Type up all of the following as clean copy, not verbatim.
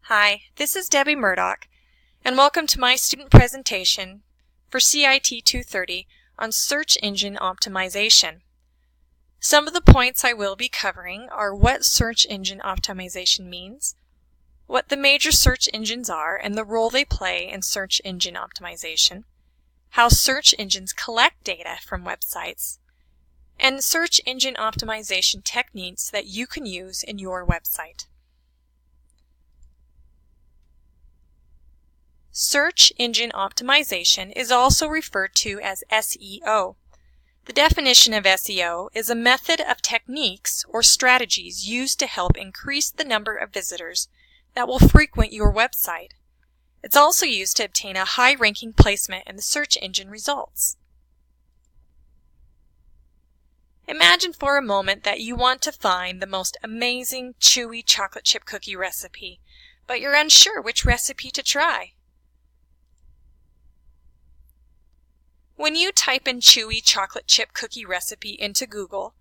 Hi, this is Debbie Murdoch, and welcome to my student presentation for CIT 230 on search engine optimization. Some of the points I will be covering are what search engine optimization means, what the major search engines are and the role they play in search engine optimization, how search engines collect data from websites, and search engine optimization techniques that you can use in your website. Search engine optimization is also referred to as SEO. The definition of SEO is a method of techniques or strategies used to help increase the number of visitors that will frequent your website. It's also used to obtain a high-ranking placement in the search engine results. Imagine for a moment that you want to find the most amazing chewy chocolate chip cookie recipe, but you're unsure which recipe to try. When you type in chewy chocolate chip cookie recipe into Google,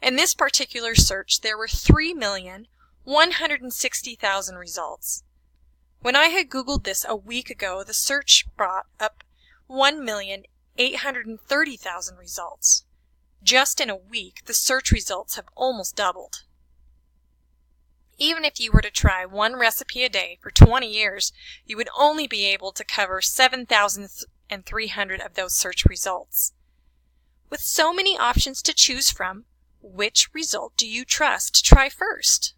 in this particular search there were 3,160,000 results. When I had Googled this a week ago, the search brought up 1,830,000 results. Just in a week, the search results have almost doubled. Even if you were to try one recipe a day for 20 years, you would only be able to cover 7,300 of those search results. With so many options to choose from, which result do you trust to try first?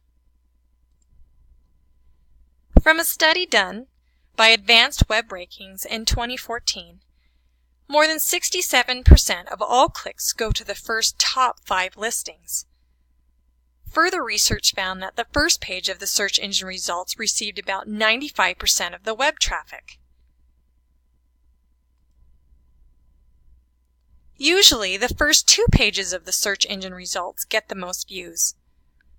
From a study done by Advanced Web Rankings in 2014, more than 67% of all clicks go to the first top 5 listings. Further research found that the first page of the search engine results received about 95% of the web traffic. Usually, the first 2 pages of the search engine results get the most views.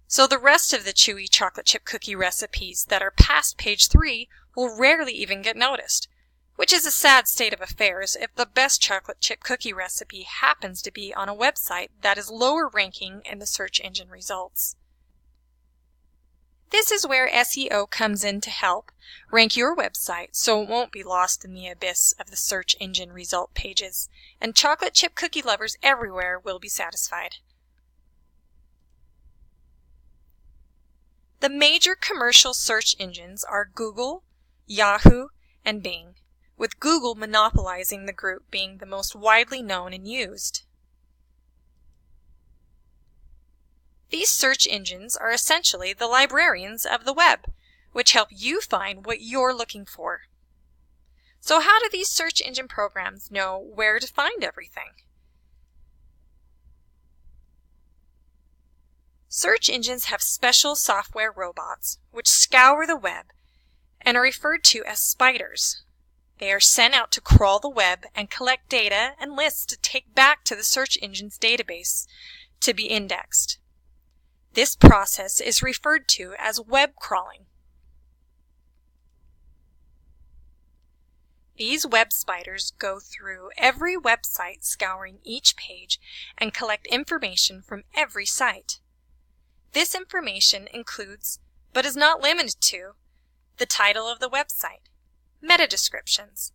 So the rest of the chewy chocolate chip cookie recipes that are past page 3 will rarely even get noticed, which is a sad state of affairs if the best chocolate chip cookie recipe happens to be on a website that is lower ranking in the search engine results. This is where SEO comes in to help rank your website so it won't be lost in the abyss of the search engine result pages, and chocolate chip cookie lovers everywhere will be satisfied. The major commercial search engines are Google, Yahoo, and Bing, with Google monopolizing the group being the most widely known and used. These search engines are essentially the librarians of the web, which help you find what you're looking for. So how do these search engine programs know where to find everything? Search engines have special software robots which scour the web and are referred to as spiders. They are sent out to crawl the web and collect data and lists to take back to the search engine's database to be indexed. This process is referred to as web crawling. These web spiders go through every website, scouring each page and collect information from every site. This information includes, but is not limited to, the title of the website, meta descriptions,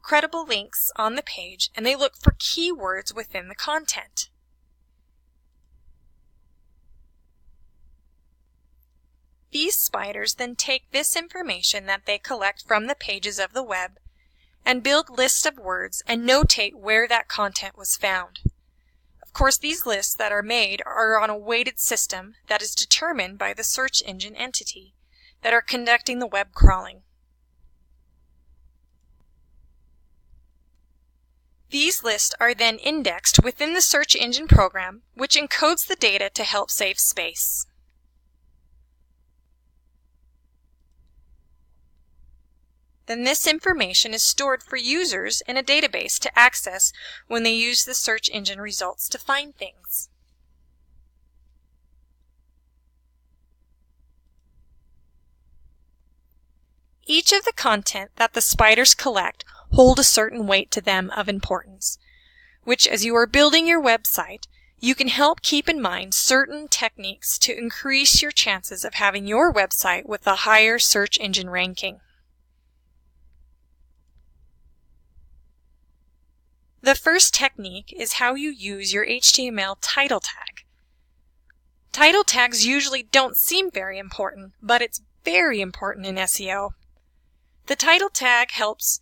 credible links on the page, and they look for keywords within the content. These spiders then take this information that they collect from the pages of the web and build lists of words and notate where that content was found. Of course, these lists that are made are on a weighted system that is determined by the search engine entity that are conducting the web crawling. These lists are then indexed within the search engine program, which encodes the data to help save space. Then this information is stored for users in a database to access when they use the search engine results to find things. Each of the content that the spiders collect hold a certain weight to them of importance, which as you are building your website, you can help keep in mind certain techniques to increase your chances of having your website with a higher search engine ranking. The first technique is how you use your HTML title tag. Title tags usually don't seem very important, but it's very important in SEO. The title tag helps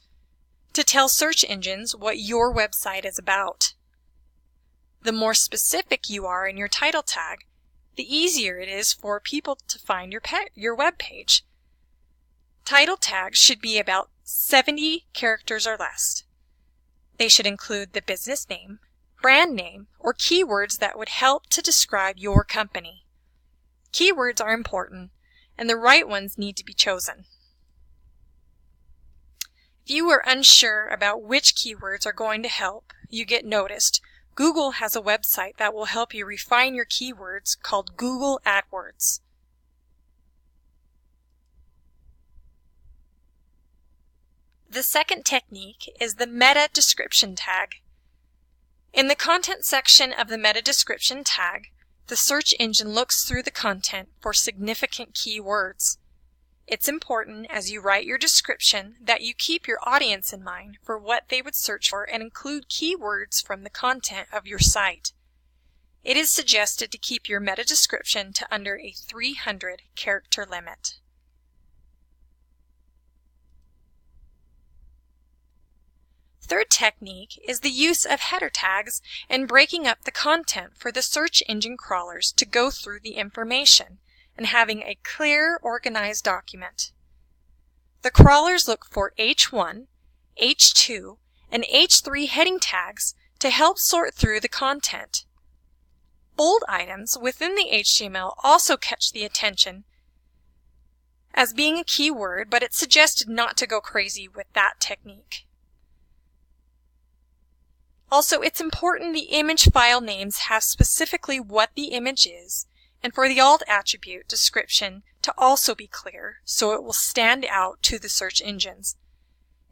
to tell search engines what your website is about. The more specific you are in your title tag, the easier it is for people to find your web page. Title tags should be about 70 characters or less. They should include the business name, brand name, or keywords that would help to describe your company. Keywords are important, and the right ones need to be chosen. If you are unsure about which keywords are going to help you get noticed, Google has a website that will help you refine your keywords called Google AdWords. The second technique is the meta description tag. In the content section of the meta description tag, the search engine looks through the content for significant keywords. It's important as you write your description that you keep your audience in mind for what they would search for and include keywords from the content of your site. It is suggested to keep your meta description to under a 300 character limit. Third technique is the use of header tags and breaking up the content for the search engine crawlers to go through the information and having a clear, organized document. The crawlers look for H1, H2, and H3 heading tags to help sort through the content. Bold items within the HTML also catch the attention as being a keyword, but it's suggested not to go crazy with that technique. Also, it's important the image file names have specifically what the image is, and for the alt attribute description to also be clear so it will stand out to the search engines.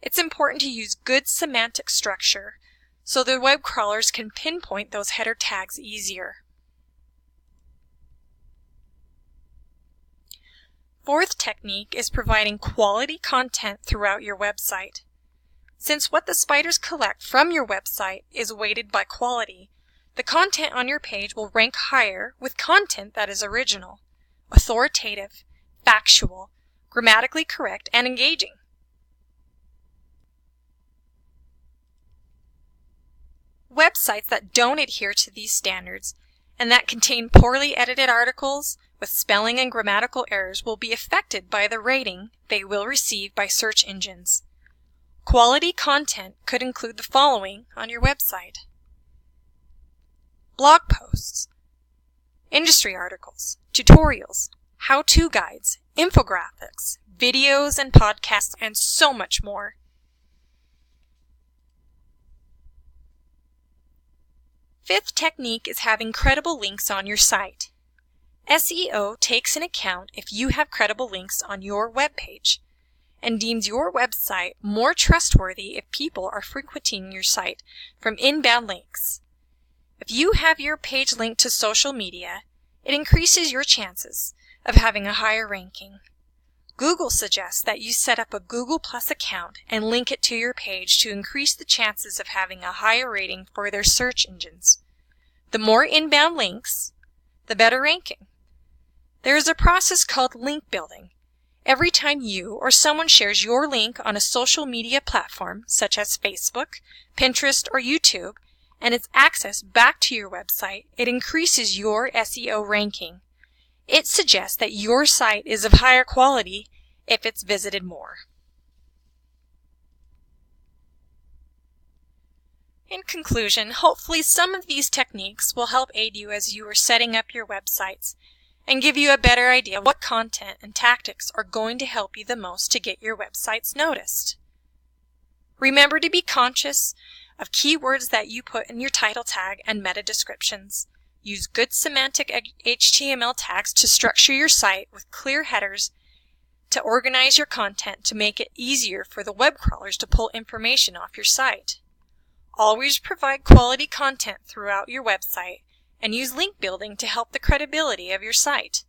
It's important to use good semantic structure so the web crawlers can pinpoint those header tags easier. Fourth technique is providing quality content throughout your website. Since what the spiders collect from your website is weighted by quality, the content on your page will rank higher with content that is original, authoritative, factual, grammatically correct, and engaging. Websites that don't adhere to these standards and that contain poorly edited articles with spelling and grammatical errors will be affected by the rating they will receive by search engines. Quality content could include the following on your website: blog posts, industry articles, tutorials, how-to guides, infographics, videos and podcasts, and so much more. Fifth technique is having credible links on your site. SEO takes into account if you have credible links on your web page and deems your website more trustworthy if people are frequenting your site from inbound links. If you have your page linked to social media, it increases your chances of having a higher ranking. Google suggests that you set up a Google Plus account and link it to your page to increase the chances of having a higher rating for their search engines. The more inbound links, the better ranking. There is a process called link building. Every time you or someone shares your link on a social media platform, such as Facebook, Pinterest, or YouTube, and it's accessed back to your website, it increases your SEO ranking. It suggests that your site is of higher quality if it's visited more. In conclusion, hopefully some of these techniques will help aid you as you are setting up your websites and give you a better idea of what content and tactics are going to help you the most to get your websites noticed. Remember to be conscious of keywords that you put in your title tag and meta descriptions. Use good semantic HTML tags to structure your site with clear headers to organize your content to make it easier for the web crawlers to pull information off your site. Always provide quality content throughout your website and use link building to help the credibility of your site.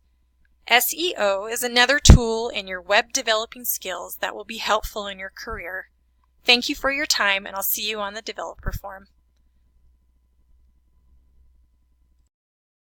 SEO is another tool in your web developing skills that will be helpful in your career. Thank you for your time, and I'll see you on the developer forum.